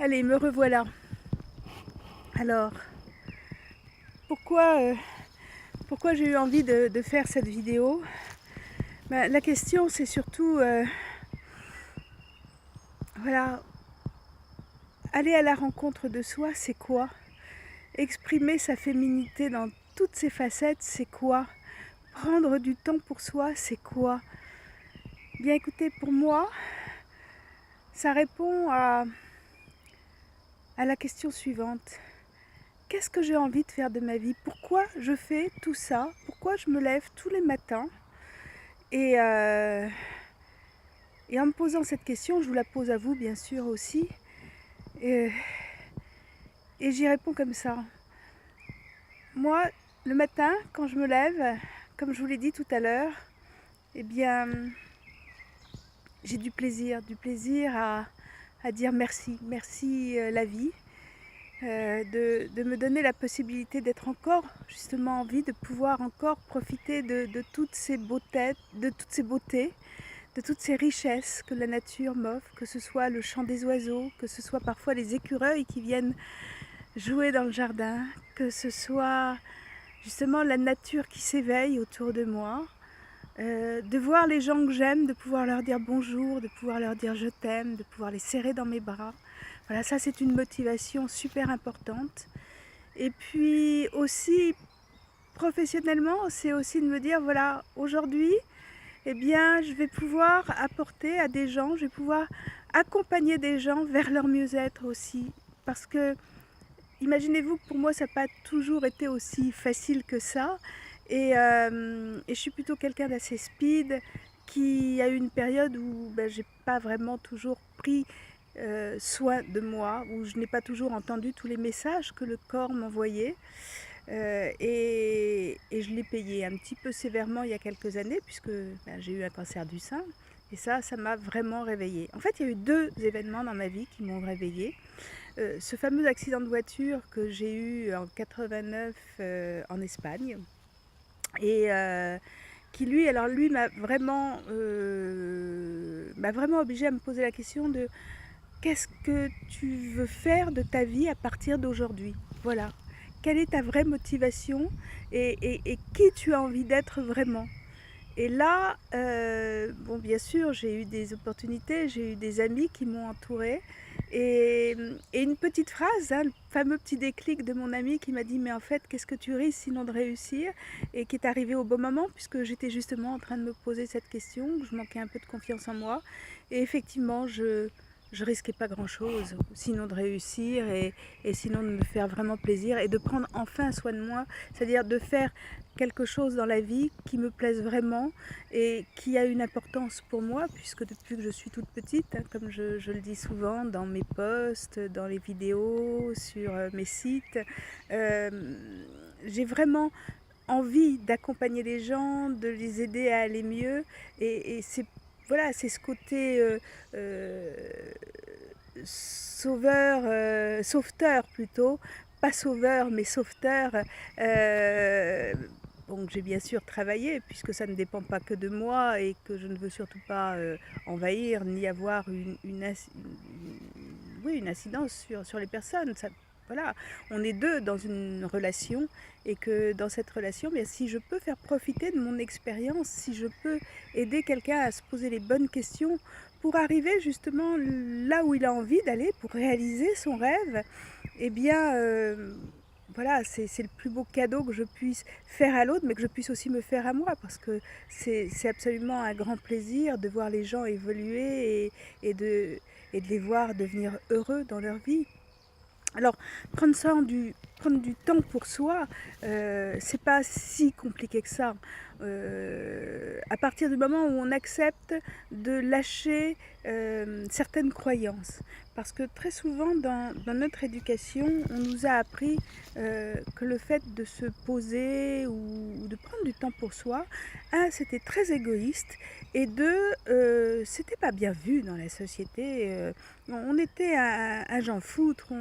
Allez, me revoilà. Alors, pourquoi, pourquoi j'ai eu envie de faire cette vidéo? La question, c'est surtout, voilà, aller à la rencontre de soi, c'est quoi? Exprimer sa féminité dans toutes ses facettes, c'est quoi? Prendre du temps pour soi, c'est quoi? Bien écoutez, pour moi, ça répond à la question suivante. Qu'est-ce que j'ai envie de faire de ma vie? Pourquoi je fais tout ça? Pourquoi je me lève tous les matins? Et, en me posant cette question, je vous la pose à vous bien sûr aussi, et j'y réponds comme ça. Moi, le matin, quand je me lève, comme je vous l'ai dit tout à l'heure, eh bien, j'ai du plaisir à dire merci, merci la vie, de me donner la possibilité d'être encore justement en vie, de pouvoir encore profiter de toutes ces beautés, de toutes ces beautés, de toutes ces richesses que la nature m'offre, que ce soit le chant des oiseaux, que ce soit parfois les écureuils qui viennent jouer dans le jardin, que ce soit justement la nature qui s'éveille autour de moi, de voir les gens que j'aime, de pouvoir leur dire bonjour, de pouvoir leur dire je t'aime, de pouvoir les serrer dans mes bras. Voilà, ça c'est une motivation super importante. Et puis aussi, professionnellement, c'est aussi de me dire, voilà, aujourd'hui, eh bien, je vais pouvoir apporter à des gens, je vais pouvoir accompagner des gens vers leur mieux-être aussi. Parce que, imaginez-vous que pour moi, ça n'a pas toujours été aussi facile que ça. Et je suis plutôt quelqu'un d'assez speed, qui a eu une période où j'ai pas vraiment toujours pris soin de moi, où je n'ai pas toujours entendu tous les messages que le corps m'envoyait. Et je l'ai payé un petit peu sévèrement il y a quelques années, puisque j'ai eu un cancer du sein. Et ça m'a vraiment réveillée. En fait, il y a eu deux événements dans ma vie qui m'ont réveillée. Ce fameux accident de voiture que j'ai eu en 89 en Espagne, et qui lui m'a vraiment obligée à me poser la question de qu'est-ce que tu veux faire de ta vie à partir d'aujourd'hui? Voilà. Quelle est ta vraie motivation, et qui tu as envie d'être vraiment? Et là, bon, bien sûr, j'ai eu des opportunités, j'ai eu des amis qui m'ont entourée. Et une petite phrase, hein, le fameux petit déclic de mon ami qui m'a dit mais en fait qu'est-ce que tu risques sinon de réussir, et qui est arrivé au bon moment puisque j'étais justement en train de me poser cette question, je manquais un peu de confiance en moi, et effectivement je risquais pas grand chose sinon de réussir, et sinon de me faire vraiment plaisir et de prendre enfin soin de moi, c'est-à-dire de faire quelque chose dans la vie qui me plaise vraiment et qui a une importance pour moi, puisque depuis que je suis toute petite, hein, comme je le dis souvent dans mes posts, dans les vidéos, sur mes sites, j'ai vraiment envie d'accompagner les gens, de les aider à aller mieux, et c'est voilà, c'est ce côté euh, sauveur, sauveteur plutôt, pas sauveur mais sauveteur. euh, Bon, j'ai bien sûr travaillé, puisque ça ne dépend pas que de moi et que je ne veux surtout pas envahir ni avoir oui, une incidence sur les personnes. Ça, voilà, on est deux dans une relation, et que dans cette relation, bien, si je peux faire profiter de mon expérience, si je peux aider quelqu'un à se poser les bonnes questions pour arriver justement là où il a envie d'aller, pour réaliser son rêve, eh bien, voilà, c'est le plus beau cadeau que je puisse faire à l'autre, mais que je puisse aussi me faire à moi, parce que c'est absolument un grand plaisir de voir les gens évoluer, et de les voir devenir heureux dans leur vie. Alors, prendre du temps pour soi, c'est pas si compliqué que ça. À partir du moment où on accepte de lâcher certaines croyances. Parce que très souvent dans notre éducation, on nous a appris que le fait de se poser ou de prendre du temps pour soi, un, c'était très égoïste, et deux, c'était pas bien vu dans la société. On était un Jean foutre,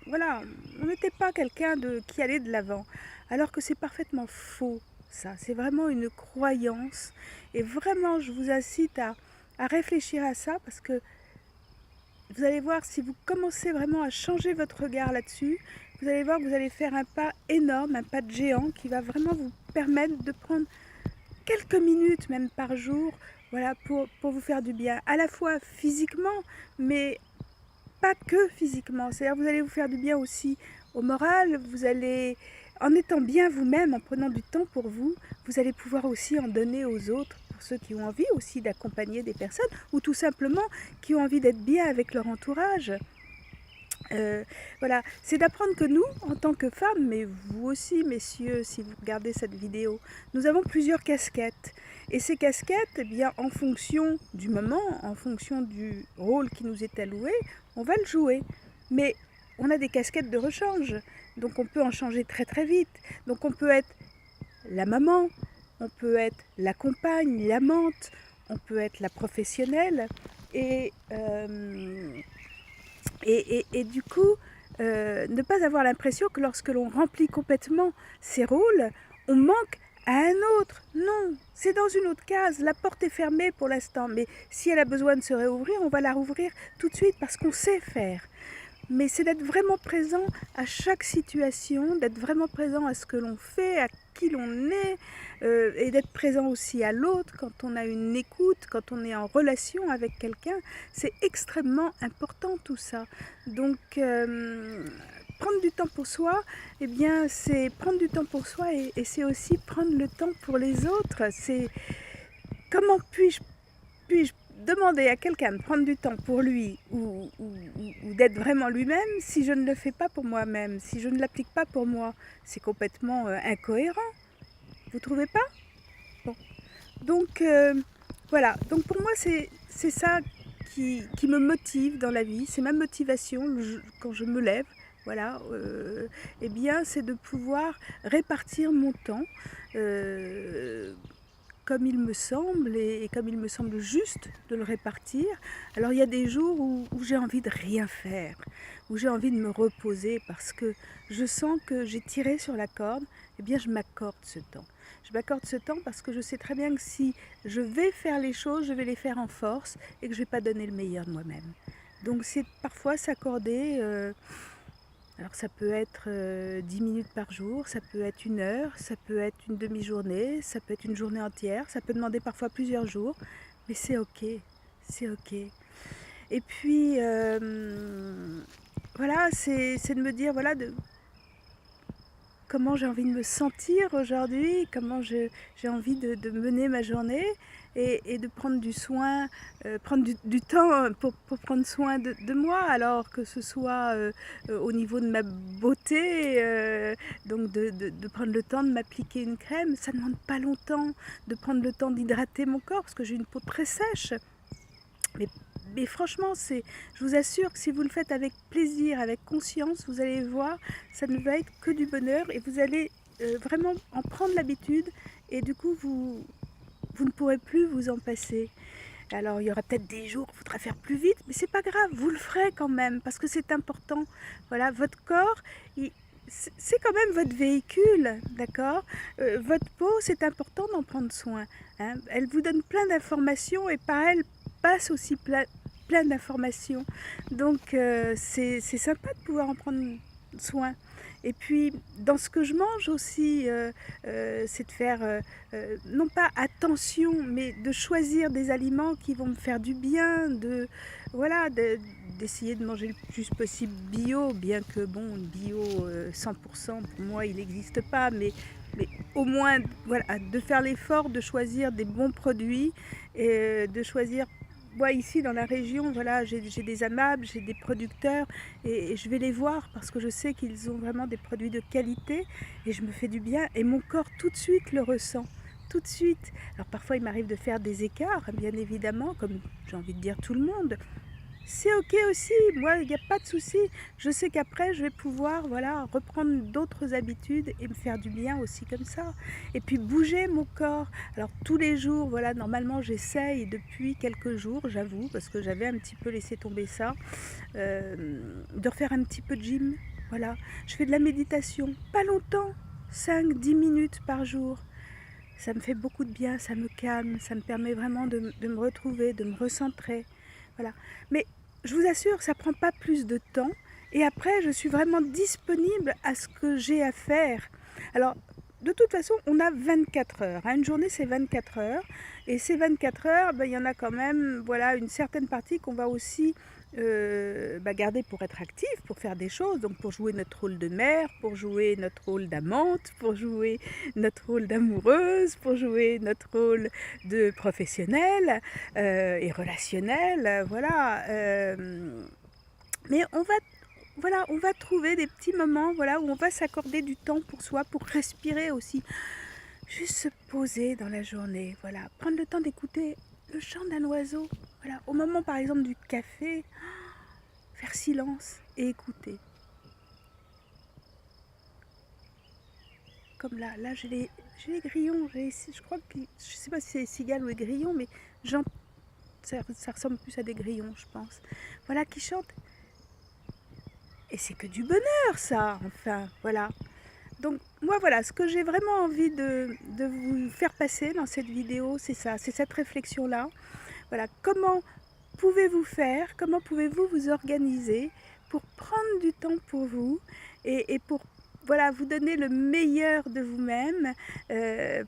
voilà, on n'était pas quelqu'un qui allait de l'avant. Alors que c'est parfaitement faux, ça. C'est vraiment une croyance. Et vraiment, je vous incite à réfléchir à ça, parce que vous allez voir, si vous commencez vraiment à changer votre regard là-dessus, vous allez voir que vous allez faire un pas énorme, un pas de géant qui va vraiment vous permettre de prendre quelques minutes même par jour, voilà, pour vous faire du bien, à la fois physiquement, mais pas que physiquement. C'est-à-dire vous allez vous faire du bien aussi au moral, vous allez, en étant bien vous-même, en prenant du temps pour vous, vous allez pouvoir aussi en donner aux autres, pour ceux qui ont envie aussi d'accompagner des personnes, ou tout simplement qui ont envie d'être bien avec leur entourage. Voilà, c'est d'apprendre que nous, en tant que femmes, mais vous aussi, messieurs, si vous regardez cette vidéo, nous avons plusieurs casquettes. Et ces casquettes, eh bien, en fonction du moment, en fonction du rôle qui nous est alloué, on va le jouer. Mais on a des casquettes de rechange, donc on peut en changer très très vite. Donc on peut être la maman, on peut être la compagne, l'amante, on peut être la professionnelle. Et du coup, ne pas avoir l'impression que lorsque l'on remplit complètement ces rôles, on manque à un autre. Non, c'est dans une autre case. La porte est fermée pour l'instant, mais si elle a besoin de se réouvrir, on va la rouvrir tout de suite parce qu'on sait faire. Mais c'est d'être vraiment présent à chaque situation, d'être vraiment présent à ce que l'on fait, à qui l'on est, et d'être présent aussi à l'autre quand on a une écoute, quand on est en relation avec quelqu'un. C'est extrêmement important tout ça. Donc prendre du temps pour soi, eh bien c'est prendre du temps pour soi et c'est aussi prendre le temps pour les autres. C'est comment puis-je demander à quelqu'un de prendre du temps pour lui ou d'être vraiment lui-même si je ne le fais pas pour moi-même, si je ne l'applique pas pour moi? C'est complètement incohérent. Vous trouvez pas? Bon. Donc voilà, donc pour moi c'est ça qui me motive dans la vie, c'est ma motivation quand je me lève. Voilà, eh bien c'est de pouvoir répartir mon temps comme il me semble et comme il me semble juste de le répartir. Alors il y a des jours où j'ai envie de rien faire, où j'ai envie de me reposer parce que je sens que j'ai tiré sur la corde. Eh bien je m'accorde ce temps. Je m'accorde ce temps parce que je sais très bien que si je vais faire les choses, je vais les faire en force et que je ne vais pas donner le meilleur de moi-même. Donc c'est parfois s'accorder... alors ça peut être 10 minutes par jour, ça peut être 1 heure, ça peut être une demi-journée, ça peut être une journée entière, ça peut demander parfois plusieurs jours, mais c'est ok, c'est ok. Et puis voilà, c'est de me dire voilà comment j'ai envie de me sentir aujourd'hui, comment j'ai envie de mener ma journée et de prendre du soin, prendre du temps pour prendre soin de moi, alors que ce soit au niveau de ma beauté, donc de prendre le temps de m'appliquer une crème, ça ne demande pas longtemps, de prendre le temps d'hydrater mon corps, parce que j'ai une peau très sèche. Mais franchement, je vous assure que si vous le faites avec plaisir, avec conscience, vous allez voir, ça ne va être que du bonheur et vous allez vraiment en prendre l'habitude et du coup, vous ne pourrez plus vous en passer. Alors, il y aura peut-être des jours où il faudra faire plus vite, mais c'est pas grave, vous le ferez quand même parce que c'est important. Voilà, votre corps, c'est quand même votre véhicule, d'accord? Votre peau, c'est important d'en prendre soin. Hein. Elle vous donne plein d'informations et par elle passe aussi plein d'informations. Donc c'est sympa de pouvoir en prendre soin. Et puis dans ce que je mange aussi, c'est de faire, non pas attention, mais de choisir des aliments qui vont me faire du bien, voilà, d'essayer de manger le plus possible bio, bien que bon, bio 100% pour moi il n'existe pas, mais au moins voilà, de faire l'effort de choisir des bons produits et de choisir. Moi ici dans la région, voilà, j'ai des amables, j'ai des producteurs et je vais les voir parce que je sais qu'ils ont vraiment des produits de qualité et je me fais du bien et mon corps tout de suite le ressent, tout de suite. Alors parfois il m'arrive de faire des écarts, bien évidemment, comme j'ai envie de dire tout le monde. C'est ok aussi, moi il n'y a pas de souci. Je sais qu'après je vais pouvoir voilà, reprendre d'autres habitudes et me faire du bien aussi comme ça. Et puis bouger mon corps. Alors tous les jours, voilà, normalement j'essaye depuis quelques jours, j'avoue, parce que j'avais un petit peu laissé tomber ça, de refaire un petit peu de gym. Voilà, je fais de la méditation, pas longtemps, 5-10 minutes par jour. Ça me fait beaucoup de bien, ça me calme, ça me permet vraiment de me retrouver, de me recentrer. Voilà. Mais je vous assure, ça prend pas plus de temps. Et après, je suis vraiment disponible à ce que j'ai à faire. Alors, de toute façon, on a 24 heures. Une journée, c'est 24 heures. Et ces 24 heures, il y en a quand même voilà, une certaine partie qu'on va aussi garder pour être actif, pour faire des choses. Donc pour jouer notre rôle de mère, pour jouer notre rôle d'amante, pour jouer notre rôle d'amoureuse, pour jouer notre rôle de professionnelle et relationnelle. Voilà. Mais on va trouver des petits moments voilà, où on va s'accorder du temps pour soi, pour respirer aussi. Juste se poser dans la journée, voilà. Prendre le temps d'écouter le chant d'un oiseau. Voilà. Au moment par exemple du café, faire silence et écouter. Comme là j'ai les grillons, je crois que, je sais pas si c'est les cigales ou les grillons, mais ça ressemble plus à des grillons, je pense. Voilà, qui chantent. Et c'est que du bonheur, ça, enfin, voilà. Donc, moi, voilà, ce que j'ai vraiment envie de vous faire passer dans cette vidéo, c'est ça, c'est cette réflexion-là. Voilà, comment pouvez-vous faire, comment pouvez-vous vous organiser pour prendre du temps pour vous et pour voilà, vous donner le meilleur de vous-même,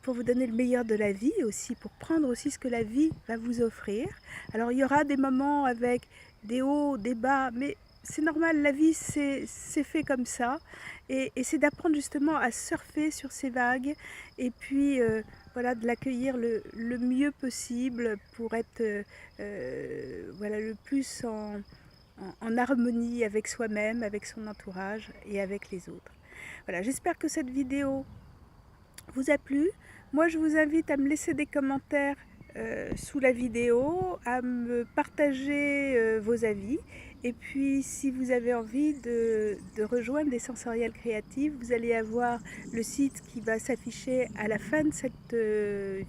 pour vous donner le meilleur de la vie aussi, pour prendre aussi ce que la vie va vous offrir. Alors, il y aura des moments avec des hauts, des bas, mais c'est normal, la vie c'est fait comme ça et c'est d'apprendre justement à surfer sur ces vagues et puis voilà, de l'accueillir le mieux possible pour être voilà, le plus en harmonie avec soi-même, avec son entourage et avec les autres. Voilà, j'espère que cette vidéo vous a plu. Moi, je vous invite à me laisser des commentaires sous la vidéo, à me partager vos avis. Et puis, si vous avez envie de rejoindre des sensorielles créatives, vous allez avoir le site qui va s'afficher à la fin de cette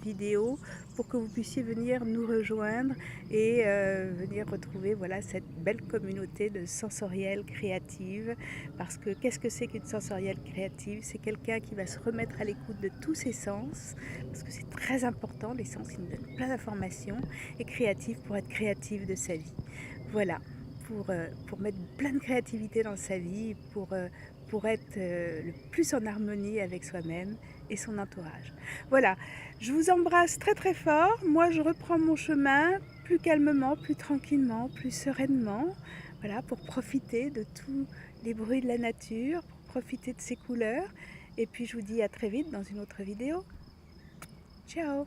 vidéo pour que vous puissiez venir nous rejoindre et venir retrouver voilà, cette belle communauté de sensorielles créatives. Parce que qu'est-ce que c'est qu'une sensorielle créative? C'est quelqu'un qui va se remettre à l'écoute de tous ses sens, parce que c'est très important, les sens, ils nous donnent plein d'informations, et créative pour être créative de sa vie. Voilà, pour mettre plein de créativité dans sa vie, pour être le plus en harmonie avec soi-même et son entourage. Voilà, je vous embrasse très très fort. Moi, je reprends mon chemin plus calmement, plus tranquillement, plus sereinement, voilà, pour profiter de tous les bruits de la nature, pour profiter de ses couleurs. Et puis, je vous dis à très vite dans une autre vidéo. Ciao!